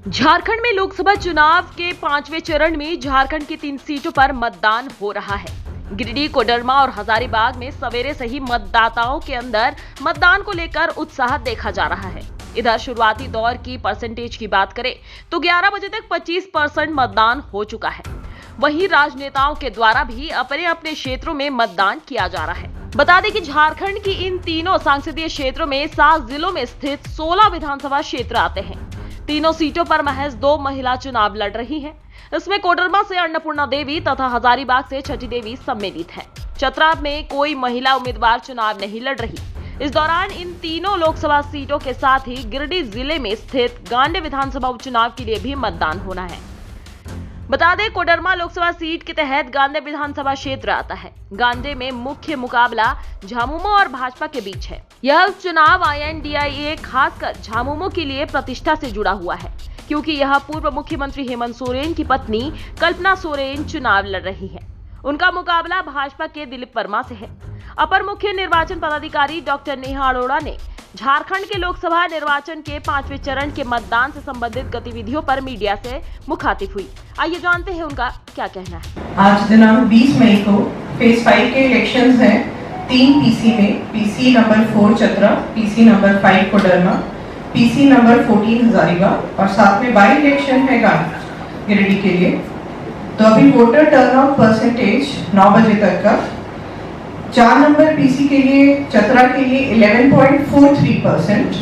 झारखंड में लोकसभा चुनाव के 5वें चरण में झारखंड की 3 सीटों पर मतदान हो रहा है। गिरिडीह, कोडरमा और हजारीबाग में सवेरे से ही मतदाताओं के अंदर मतदान को लेकर उत्साह देखा जा रहा है। इधर शुरुआती दौर की परसेंटेज की बात करें तो 11 बजे तक 25% मतदान हो चुका है। वहीं राजनेताओं के द्वारा भी अपने अपने क्षेत्रों में मतदान किया जा रहा है। बता दें कि झारखंड की इन तीनों संसदीय क्षेत्रों में 7 जिलों में स्थित 16 विधानसभा क्षेत्र आते हैं। तीनों सीटों पर महज 2 महिला चुनाव लड़ रही हैं। इसमें कोडरमा से अन्नपूर्णा देवी तथा हजारीबाग से छठी देवी सम्मिलित है। चतरा में कोई महिला उम्मीदवार चुनाव नहीं लड़ रही। इस दौरान इन तीनों लोकसभा सीटों के साथ ही गिरिडीह जिले में स्थित गांडे विधानसभा उपचुनाव के लिए भी मतदान होना है। बता दें, कोडरमा लोकसभा सीट के तहत गांडे विधानसभा क्षेत्र आता है। गांडे में मुख्य मुकाबला झामुमो और भाजपा के बीच है। यह चुनाव INDIA खासकर झामुमो के लिए प्रतिष्ठा से जुड़ा हुआ है, क्योंकि यह पूर्व मुख्यमंत्री हेमंत सोरेन की पत्नी कल्पना सोरेन चुनाव लड़ रही है। उनका मुकाबला भाजपा के दिलीप वर्मा से है। अपर मुख्य निर्वाचन पदाधिकारी डॉक्टर नेहा अरोड़ा ने झारखंड के लोकसभा निर्वाचन के 5वें चरण के मतदान से संबंधित गतिविधियों पर मीडिया से मुखातिब हुई। आइए जानते हैं उनका क्या कहना है। आज दिनांक 20 मई को फेज 5 के इलेक्शंस हैं 3 PC में। PC number 4 Chatra, PC number 5 Koderma, PC number 14 Hazaribagh और साथ में बाई इलेक्शन है गिरिडीह के लिए। तो अभी वोटर टर्नआउट परसेंटेज 9 बजे तक का 4 नंबर PC के लिए चतरा के लिए 11.43%,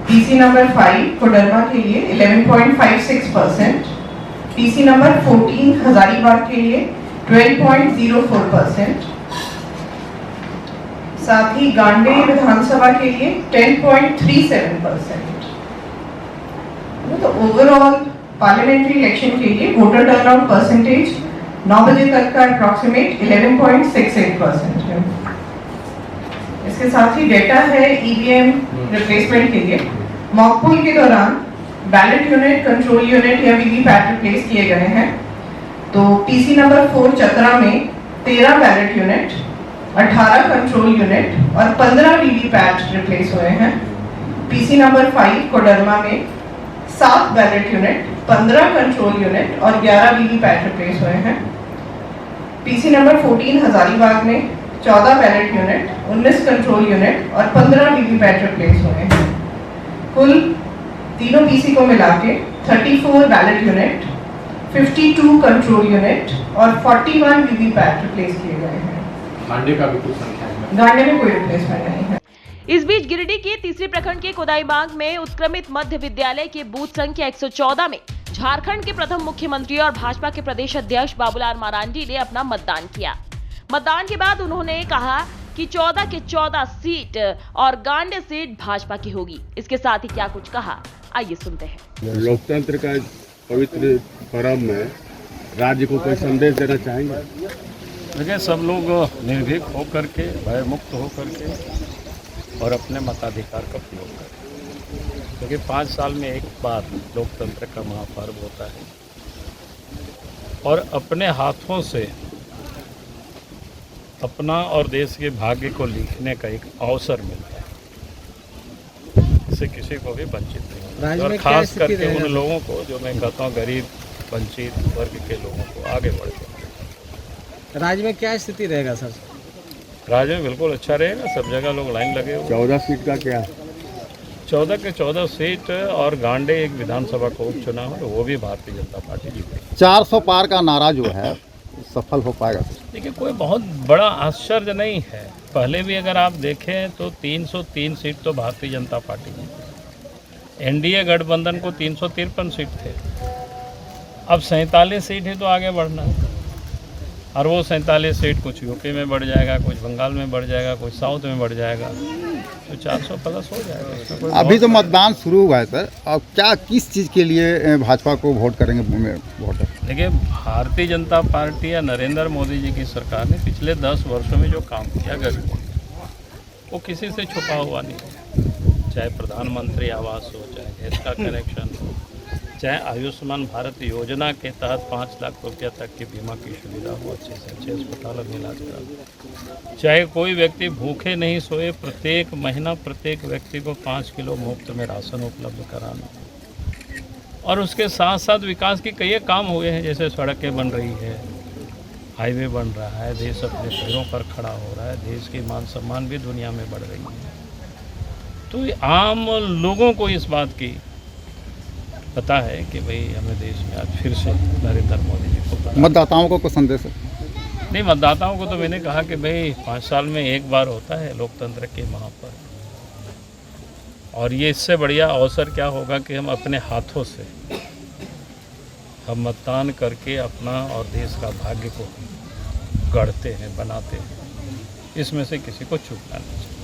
PC नंबर 5 कोडरमा के लिए 11.56%, PC नंबर 14 हजारीबाग के लिए 12.04%, साथ ही गांडे विधानसभा के लिए 10.37%। तो ओवरऑल पार्लियामेंट्री इलेक्शन के लिए वोटर टर्नआउट परसेंटेज 9 बजे तक का अप्रॉक्सीमेट 11.68% है। इसके साथ ही डेटा है EVM रिप्लेसमेंट के लिए। मॉक पोल के दौरान बैलेट यूनिट, कंट्रोल यूनिट या वीवीपैट रिप्लेस किए गए हैं। तो PC नंबर 4 चतरा में 13 बैलेट यूनिट, 18 कंट्रोल यूनिट और 15 वीवीपैट रिप्लेस हुए हैं। PC नंबर 5 कोडरमा में 7 बैलेट यूनिट, 15 कंट्रोल यूनिट और 11 वीवीपैट रिप्लेस हुए हैं। PC नंबर 14 हजारीबाग में 14 बैलेट यूनिट, 19 कंट्रोल यूनिट और 15 वीवीपैट रिप्लेस हुए हैं। कुल तीनों PC को मिला के 34 बैलेट यूनिट, 52 कंट्रोल यूनिट और 41 वीवीपैट रिप्लेस किए गए हैं। गांडे का भी कुछ संख्या है? गांडे में कोई रिप्लेसमेंट नहीं है। इस बीच गिरिडीह के तीसरे प्रखंड के कोदाईबाग में उत्क्रमित मध्य विद्यालय के बूथ संख्या 114 में झारखंड के प्रथम मुख्यमंत्री और भाजपा के प्रदेश अध्यक्ष बाबूलाल मरांडी ने अपना मतदान किया। मतदान के बाद उन्होंने कहा कि 14 के 14 सीट और गांडे सीट भाजपा की होगी। इसके साथ ही क्या कुछ कहा, आइए सुनते हैं। लोकतंत्र का पवित्र पर्व में राज्य को कोई संदेश देना चाहेंगे? देखिए, सब लोग निर्भीक होकर के, भय मुक्त होकर के और अपने मताधिकार का प्रयोग करें, क्योंकि 5 साल में एक बार लोकतंत्र का महापर्व होता है और अपने हाथों से अपना और देश के भाग्य को लिखने का एक अवसर मिलता है। इससे किसी को भी वंचित नहीं, और खास करके उन लोगों को जो मैं कहता हूँ गरीब वंचित वर्ग के लोगों को आगे बढ़ के। राज्य में क्या स्थिति रहेगा सर? राज्य में बिल्कुल अच्छा रहेगा, सब जगह लोग लाइन लगे हुए। 14 सीट का क्या? 14 के 14 सीट और गांडे एक विधानसभा का उपचुनाव है, वो भी भारतीय जनता पार्टी जीतेगी। 400 पार का नारा जो है सफल हो पाएगा? देखिए, कोई बहुत बड़ा आश्चर्य नहीं है। पहले भी अगर आप देखें तो 303 सीट तो भारतीय जनता पार्टी की, NDA गठबंधन को 353 सीट थे। अब 47 सीट है तो आगे बढ़ना है, और वो 47 सीट कुछ यूपी में बढ़ जाएगा, कुछ बंगाल में बढ़ जाएगा, कुछ साउथ में बढ़ जाएगा, तो 400 प्लस हो जाएगा। अभी तो मतदान शुरू हुआ है सर, अब क्या किस चीज़ के लिए भाजपा को वोट करेंगे वोटर? देखिए, भारतीय जनता पार्टी या नरेंद्र मोदी जी की सरकार ने पिछले 10 वर्षों में जो काम किया गरीबों वो किसी से छुपा हुआ नहीं है। चाहे प्रधानमंत्री आवास हो, चाहे गैस का कनेक्शन हो, चाहे आयुष्मान भारत योजना के तहत 5 लाख रुपया तक की बीमा की सुविधा हो, अच्छे से अच्छे अस्पतालों में इलाज करा, चाहे कोई व्यक्ति भूखे नहीं सोए, प्रत्येक महीना प्रत्येक व्यक्ति को 5 किलो मुफ्त में राशन उपलब्ध कराना। और उसके साथ साथ विकास की कई काम हुए हैं, जैसे सड़कें बन रही है, हाईवे बन रहा है, देश अपने पैरों पर खड़ा हो रहा है, देश की मान सम्मान भी दुनिया में बढ़ रही है। तो आम लोगों को इस बात की पता है कि भाई हमें देश में आज फिर से नरेंद्र मोदी जी को मतदाताओं को कुछ संदेश है? नहीं, मतदाताओं को तो मैंने कहा कि भाई 5 साल में एक बार होता है लोकतंत्र के महापर्व, और ये इससे बढ़िया अवसर क्या होगा कि हम अपने हाथों से हम मतदान करके अपना और देश का भाग्य को गढ़ते हैं, बनाते हैं। इसमें से किसी को चूकना नहीं चाहिए।